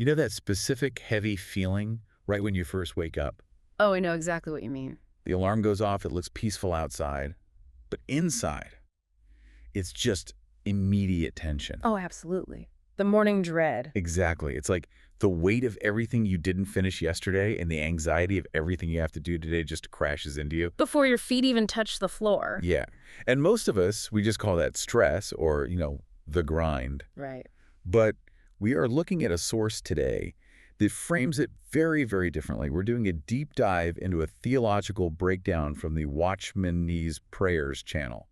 You know that specific heavy feeling right when you first wake up? Oh, I know exactly what you mean. The alarm goes off, it looks peaceful outside, but inside, it's just immediate tension. Oh, absolutely. The morning dread. Exactly. It's like the weight of everything you didn't finish yesterday and the anxiety of everything you have to do today just crashes into you. Before your feet even touch the floor. Yeah. And most of us, we just call that stress or, the grind. Right. But we are looking at a source today that frames it very, very differently. We're doing a deep dive into a theological breakdown from the Watchman Nee's Prayers channel.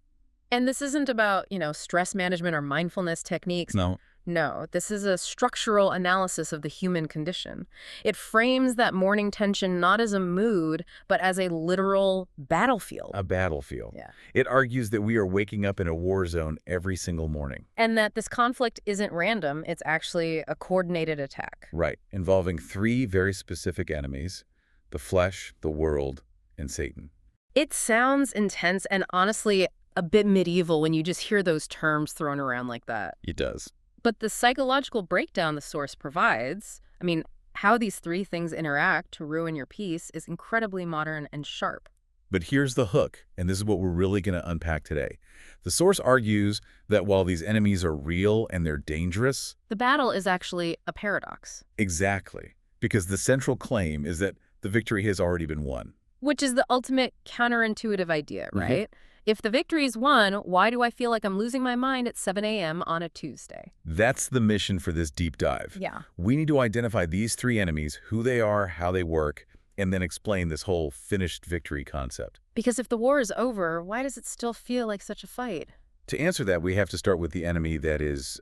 And this isn't about, stress management or mindfulness techniques. No. No, this is a structural analysis of the human condition. It frames that morning tension not as a mood, but as a literal battlefield. A battlefield. Yeah. It argues that we are waking up in a war zone every single morning. And that this conflict isn't random, it's actually a coordinated attack. Right. Involving three very specific enemies: the flesh, the world, and Satan. It sounds intense and honestly a bit medieval when you just hear those terms thrown around like that. It does. But the psychological breakdown the source provides, how these three things interact to ruin your peace is incredibly modern and sharp. But here's the hook, and this is what we're really going to unpack today. The source argues that while these enemies are real and they're dangerous... The battle is actually a paradox. Exactly. Because the central claim is that the victory has already been won. Which is the ultimate counterintuitive idea, right? If the victory is won, why do I feel like I'm losing my mind at 7 a.m. on a Tuesday? That's the mission for this deep dive. Yeah. We need to identify these three enemies, who they are, how they work, and then explain this whole finished victory concept. Because if the war is over, why does it still feel like such a fight? To answer that, we have to start with the enemy that is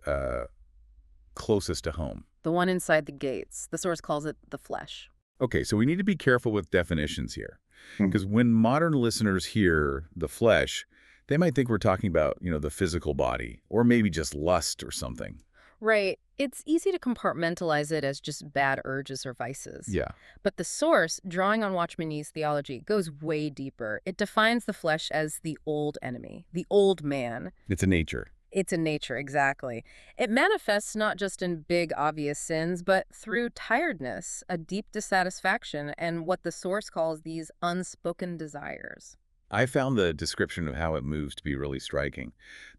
closest to home. The one inside the gates. The source calls it the flesh. Okay, so we need to be careful with definitions here. Because when modern listeners hear the flesh, they might think we're talking about, the physical body, or maybe just lust or something. Right. It's easy to compartmentalize it as just bad urges or vices. Yeah. But the source, drawing on Watchman Nee's theology, goes way deeper. It defines the flesh as the old enemy, the old man. It's a nature. It's a nature, exactly. It manifests not just in big, obvious sins, but through tiredness, a deep dissatisfaction, and what the source calls these unspoken desires. I found the description of how it moves to be really striking.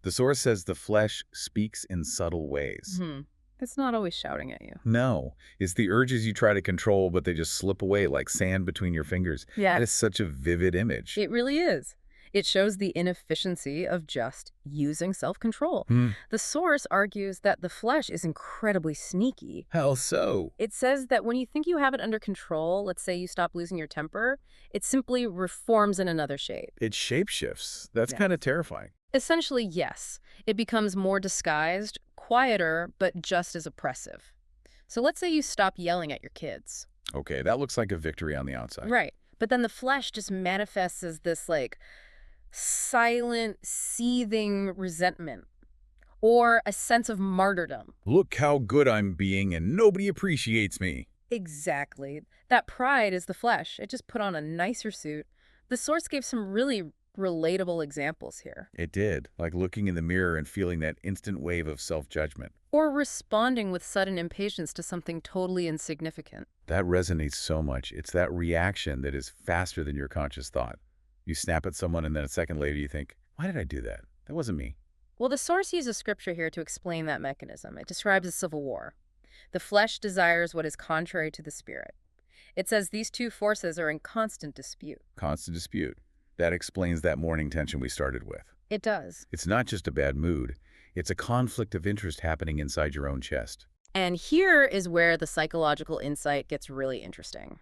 The source says the flesh speaks in subtle ways. It's not always shouting at you. No, it's the urges you try to control, but they just slip away like sand between your fingers. Yeah. That is such a vivid image. It really is. It shows the inefficiency of just using self-control. The source argues that the flesh is incredibly sneaky. How so? It says that when you think you have it under control, let's say you stop losing your temper, it simply reforms in another shape. It shapeshifts. That's Yes. kind of terrifying. Essentially, yes. It becomes more disguised, quieter, but just as oppressive. So let's say you stop yelling at your kids. Okay, that looks like a victory on the outside. Right. But then the flesh just manifests as this, silent, seething resentment or a sense of martyrdom. Look how good I'm being and nobody appreciates me. Exactly. That pride is the flesh. It just put on a nicer suit. The source gave some really relatable examples here. It did, like looking in the mirror and feeling that instant wave of self-judgment. Or responding with sudden impatience to something totally insignificant. That resonates so much. It's that reaction that is faster than your conscious thought. You snap at someone and then a second later you think, why did I do that? That wasn't me. Well, the source uses scripture here to explain that mechanism. It describes a civil war. The flesh desires what is contrary to the spirit. It says these two forces are in constant dispute. Constant dispute. That explains that morning tension we started with. It does. It's not just a bad mood. It's a conflict of interest happening inside your own chest. And here is where the psychological insight gets really interesting.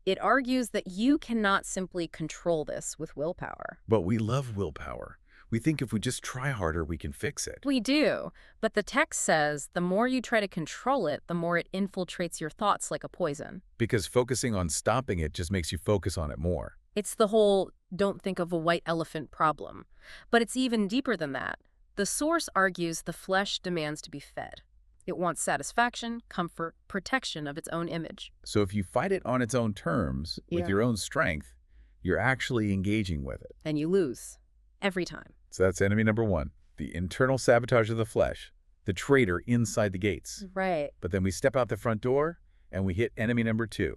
It argues that you cannot simply control this with willpower. But we love willpower. We think if we just try harder, we can fix it. We do, but the text says the more you try to control it, the more it infiltrates your thoughts like a poison. Because focusing on stopping it just makes you focus on it more. It's the whole don't think of a white elephant problem. But it's even deeper than that. The source argues the flesh demands to be fed. It wants satisfaction, comfort, protection of its own image. So if you fight it on its own terms, with your own strength, you're actually engaging with it. And you lose. Every time. So that's enemy number one, the internal sabotage of the flesh. the traitor inside the gates. Right. But then we step out the front door and we hit enemy number 2,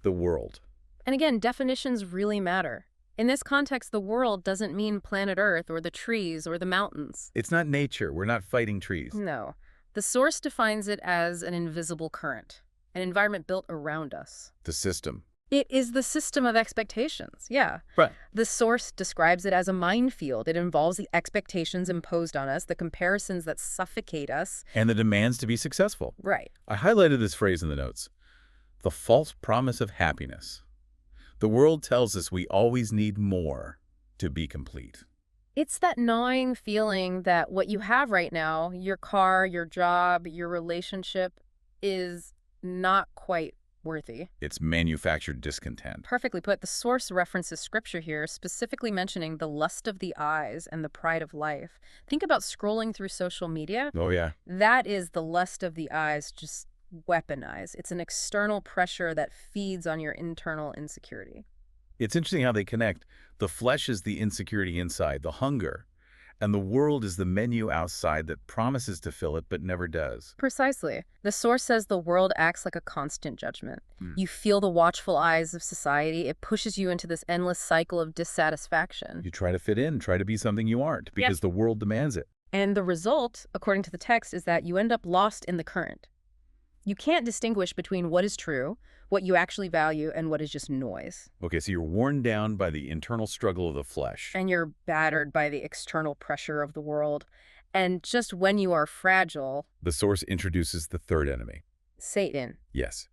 the world. And again, definitions really matter. In this context, the world doesn't mean planet Earth or the trees or the mountains. It's not nature. We're not fighting trees. No. The source defines it as an invisible current, an environment built around us. The system. It is the system of expectations, yeah. Right. The source describes it as a minefield. It involves the expectations imposed on us, the comparisons that suffocate us. And the demands to be successful. Right. I highlighted this phrase in the notes. The false promise of happiness. The world tells us we always need more to be complete. It's that gnawing feeling that what you have right now, your car, your job, your relationship, is not quite worthy. It's manufactured discontent. Perfectly put. The source references scripture here, specifically mentioning the lust of the eyes and the pride of life. Think about scrolling through social media. Oh, yeah. That is the lust of the eyes just weaponized. It's an external pressure that feeds on your internal insecurity. It's interesting how they connect. The flesh is the insecurity inside, the hunger, and the world is the menu outside that promises to fill it but never does. Precisely. The source says the world acts like a constant judgment. You feel the watchful eyes of society. It pushes you into this endless cycle of dissatisfaction. You try to fit in, try to be something you aren't, because the world demands it. And the result, according to the text, is that you end up lost in the current. You can't distinguish between what is true, what you actually value, and what is just noise. Okay, so you're worn down by the internal struggle of the flesh. And you're battered by the external pressure of the world. And just when you are fragile... The source introduces the third enemy. Satan. Yes.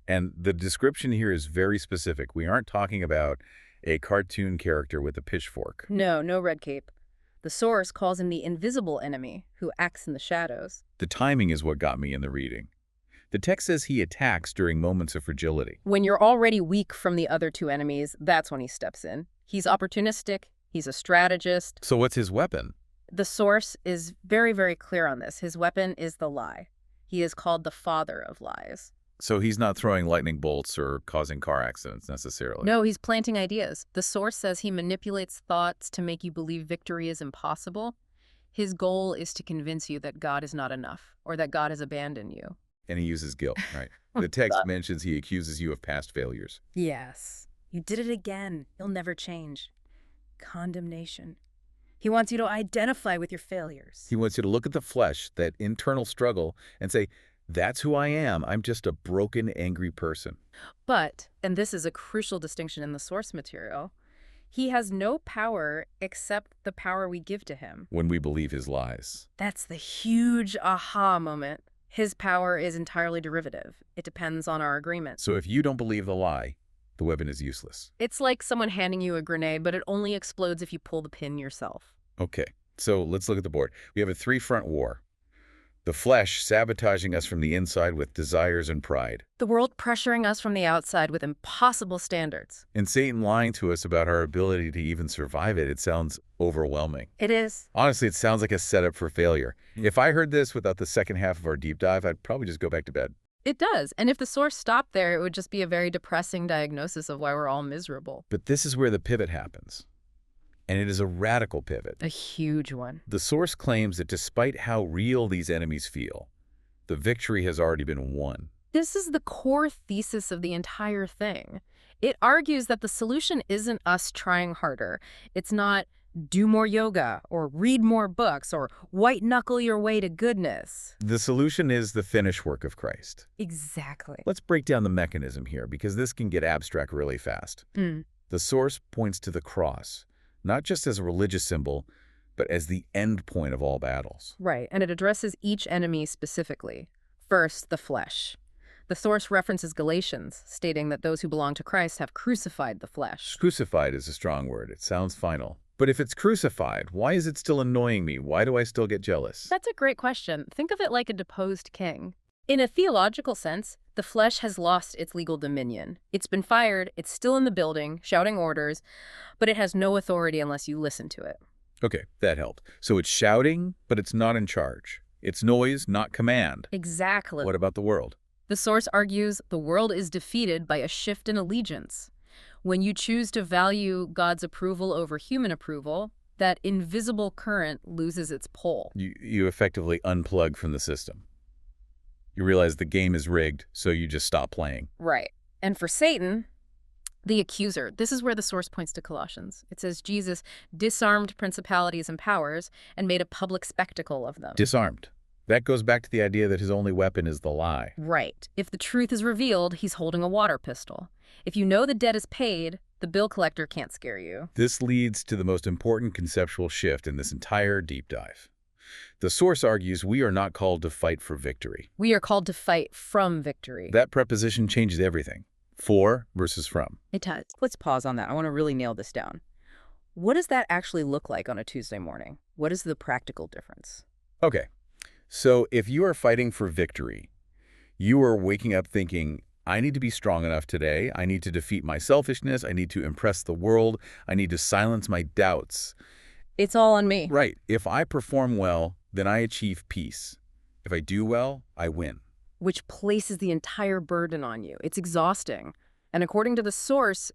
And the description here is very specific. We aren't talking about a cartoon character with a pitchfork. No, no red cape. The source calls him the invisible enemy who acts in the shadows. The timing is what got me in the reading. The text says he attacks during moments of fragility. When you're already weak from the other two enemies, that's when he steps in. He's opportunistic. He's a strategist. So what's his weapon? The source is very, very clear on this. His weapon is the lie. He is called the father of lies. So he's not throwing lightning bolts or causing car accidents necessarily. No, he's planting ideas. The source says he manipulates thoughts to make you believe victory is impossible. His goal is to convince you that God is not enough or that God has abandoned you. And he uses guilt, right? The text mentions he accuses you of past failures. Yes. You did it again. You'll never change. Condemnation. He wants you to identify with your failures. He wants you to look at the flesh, that internal struggle, and say, that's who I am. I'm just a broken, angry person. But, and this is a crucial distinction in the source material, he has no power except the power we give to him. When we believe his lies. That's the huge aha moment. His power is entirely derivative. It depends on our agreement. So if you don't believe the lie, the weapon is useless. It's like someone handing you a grenade, but it only explodes if you pull the pin yourself. Okay, so let's look at the board. We have a three-front war. The flesh sabotaging us from the inside with desires and pride. The world pressuring us from the outside with impossible standards. And Satan lying to us about our ability to even survive it. It sounds overwhelming. It is. Honestly, it sounds like a setup for failure. If I heard this without the second half of our deep dive, I'd probably just go back to bed. It does. And if the source stopped there, it would just be a very depressing diagnosis of why we're all miserable. But this is where the pivot happens. And it is a radical pivot. A huge one. The source claims that despite how real these enemies feel, the victory has already been won. This is the core thesis of the entire thing. It argues that the solution isn't us trying harder. It's not do more yoga or read more books or white-knuckle your way to goodness. The solution is the finished work of Christ. Exactly. Let's break down the mechanism here because this can get abstract really fast. The source points to the cross, not just as a religious symbol, but as the end point of all battles. Right, and it addresses each enemy specifically. First, the flesh. The source references Galatians, stating that those who belong to Christ have crucified the flesh. Crucified is a strong word. It sounds final. But if it's crucified, why is it still annoying me? Why do I still get jealous? That's a great question. Think of it like a deposed king. In a theological sense, the flesh has lost its legal dominion. It's been fired, it's still in the building, shouting orders, but it has no authority unless you listen to it. Okay, that helped. So it's shouting, but it's not in charge. It's noise, not command. Exactly. What about the world? The source argues the world is defeated by a shift in allegiance. When you choose to value God's approval over human approval, That invisible current loses its pull. You effectively unplug from the system. You realize the game is rigged, so you just stop playing. Right. And for Satan, the accuser, this is where the source points to Colossians. It says Jesus disarmed principalities and powers and made a public spectacle of them. Disarmed. That goes back to the idea that his only weapon is the lie. Right. If the truth is revealed, he's holding a water pistol. If you know the debt is paid, the bill collector can't scare you. This leads to the most important conceptual shift in this entire deep dive. The source argues we are not called to fight for victory. We are called to fight from victory. That preposition changes everything. For versus from. It does. Let's pause on that. I want to really nail this down. What does that actually look like on a Tuesday morning? What is the practical difference? Okay, so if you are fighting for victory, you are waking up thinking, I need to be strong enough today. I need to defeat my selfishness. I need to impress the world. I need to silence my doubts. It's all on me. Right. If I perform well, then I achieve peace. If I do well, I win. Which places the entire burden on you. It's exhausting. And according to the source,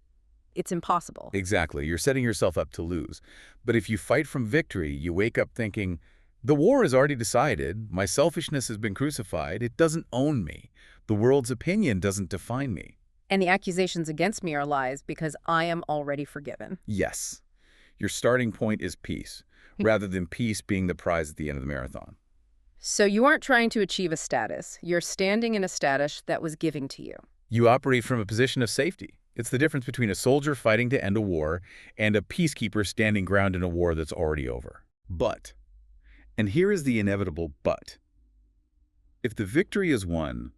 it's impossible. Exactly. You're setting yourself up to lose. But if you fight from victory, you wake up thinking, the war is already decided. My selfishness has been crucified. It doesn't own me. The world's opinion doesn't define me. And the accusations against me are lies because I am already forgiven. Yes. Your starting point is peace, rather than peace being the prize at the end of the marathon. So you aren't trying to achieve a status. You're standing in a status that was given to you. You operate from a position of safety. It's the difference between a soldier fighting to end a war and a peacekeeper standing ground in a war that's already over. But, and here is the inevitable but, if the victory is won,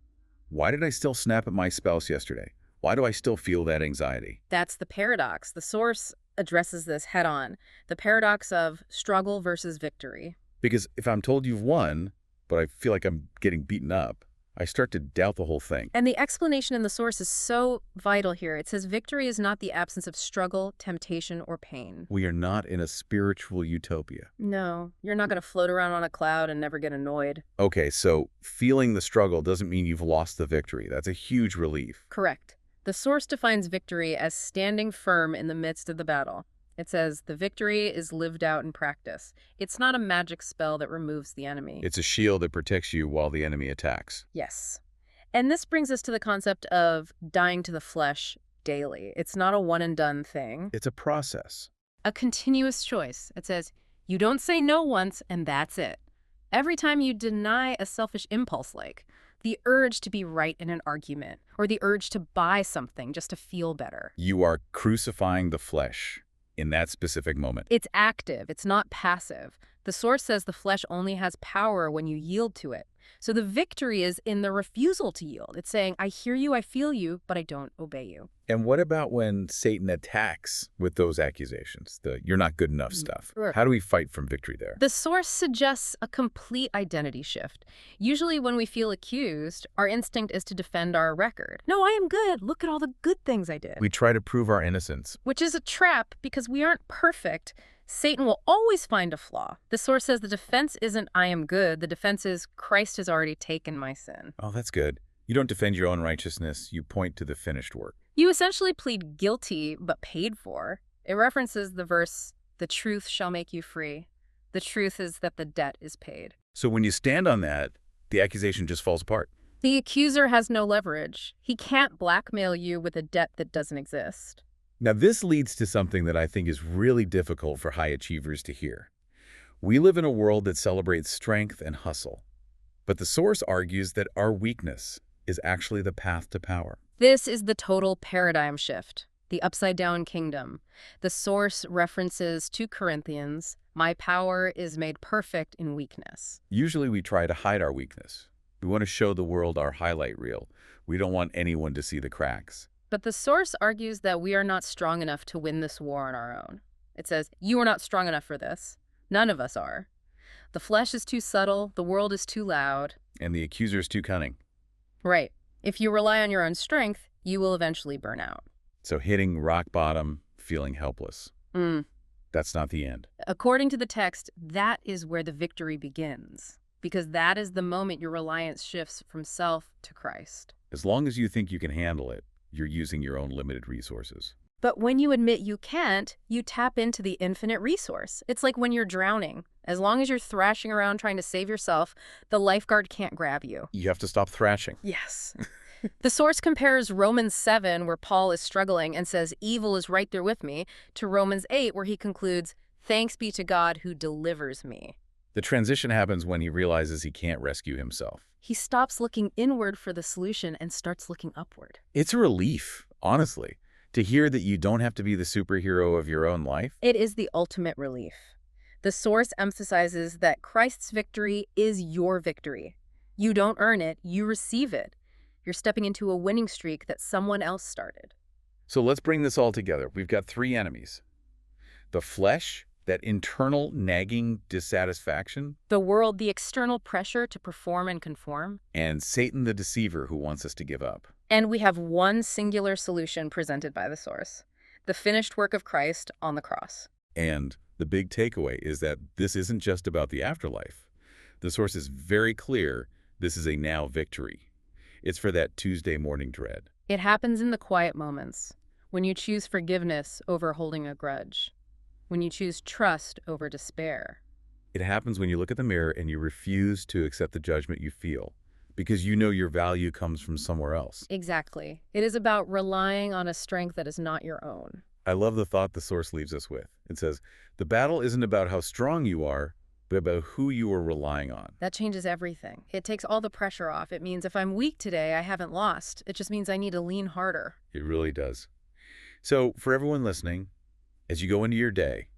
why did I still snap at my spouse yesterday? Why do I still feel that anxiety? That's the paradox. The source addresses this head on. The paradox of struggle versus victory. Because if I'm told you've won, but I feel like I'm getting beaten up, I start to doubt the whole thing. And the explanation in the source is so vital here. It says victory is not the absence of struggle, temptation, or pain. We are not in a spiritual utopia. No, you're not going to float around on a cloud and never get annoyed. Okay, so feeling the struggle doesn't mean you've lost the victory. That's a huge relief. Correct. The source defines victory as standing firm in the midst of the battle. It says the victory is lived out in practice. It's not a magic spell that removes the enemy. It's a shield that protects you while the enemy attacks. Yes. And this brings us to the concept of dying to the flesh daily. It's not a one-and-done thing. It's a process. A continuous choice. It says, you don't say no once, and that's it. Every time you deny a selfish impulse like the urge to be right in an argument, or the urge to buy something just to feel better. You are crucifying the flesh in that specific moment. It's active. It's not passive. The source says the flesh only has power when you yield to it. So the victory is in the refusal to yield. It's saying, I hear you, I feel you, but I don't obey you. And what about when Satan attacks with those accusations, the you're not good enough stuff? Sure. How do we fight from victory there? The source suggests a complete identity shift. Usually when we feel accused, our instinct is to defend our record. No, I am good. Look at all the good things I did. We try to prove our innocence. Which is a trap because we aren't perfect. Satan will always find a flaw. The source says the defense isn't I am good. The defense is Christ has already taken my sin. Oh, that's good. You don't defend your own righteousness. You point to the finished work. You essentially plead guilty but paid for. It references the verse, the truth shall make you free. The truth is that the debt is paid. So when you stand on that, the accusation just falls apart. The accuser has no leverage. He can't blackmail you with a debt that doesn't exist. Now, this leads to something that I think is really difficult for high achievers to hear. We live in a world that celebrates strength and hustle, but the source argues that our weakness is actually the path to power. This is the total paradigm shift, the upside-down kingdom. The source references 2 Corinthians, my power is made perfect in weakness. Usually we try to hide our weakness. We want to show the world our highlight reel. We don't want anyone to see the cracks. But the source argues that we are not strong enough to win this war on our own. It says, you are not strong enough for this. None of us are. The flesh is too subtle, the world is too loud. And the accuser is too cunning. Right. If you rely on your own strength, you will eventually burn out. So hitting rock bottom, feeling helpless. That's not the end. According to the text, that is where the victory begins, because that is the moment your reliance shifts from self to Christ. As long as you think you can handle it, you're using your own limited resources. But when you admit you can't, you tap into the infinite resource. It's like when you're drowning. As long as you're thrashing around trying to save yourself, the lifeguard can't grab you. You have to stop thrashing. Yes. The source compares Romans 7, where Paul is struggling and says, evil is right there with me, to Romans 8, where he concludes, thanks be to God who delivers me. The transition happens when he realizes he can't rescue himself. He stops looking inward for the solution and starts looking upward. It's a relief, honestly, to hear that you don't have to be the superhero of your own life. It is the ultimate relief. The source emphasizes that Christ's victory is your victory. You don't earn it, you receive it. You're stepping into a winning streak that someone else started. So let's bring this all together. We've got three enemies. The flesh, that internal nagging dissatisfaction. The world, the external pressure to perform and conform. And Satan the deceiver who wants us to give up. And we have one singular solution presented by the source, the finished work of Christ on the cross. And the big takeaway is that this isn't just about the afterlife. The source is very clear this is a now victory. It's for that Tuesday morning dread. It happens in the quiet moments, when you choose forgiveness over holding a grudge, when you choose trust over despair. It happens when you look at the mirror and you refuse to accept the judgment you feel, because you know your value comes from somewhere else. Exactly. It is about relying on a strength that is not your own. I love the thought the source leaves us with. It says, the battle isn't about how strong you are, but about who you are relying on. That changes everything. It takes all the pressure off. It means if I'm weak today, I haven't lost. It just means I need to lean harder. It really does. So for everyone listening, as you go into your day,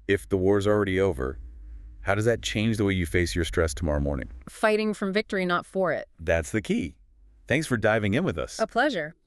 if the war's already over, how does that change the way you face your stress tomorrow morning? Fighting from victory, not for it. That's the key. Thanks for diving in with us. A pleasure.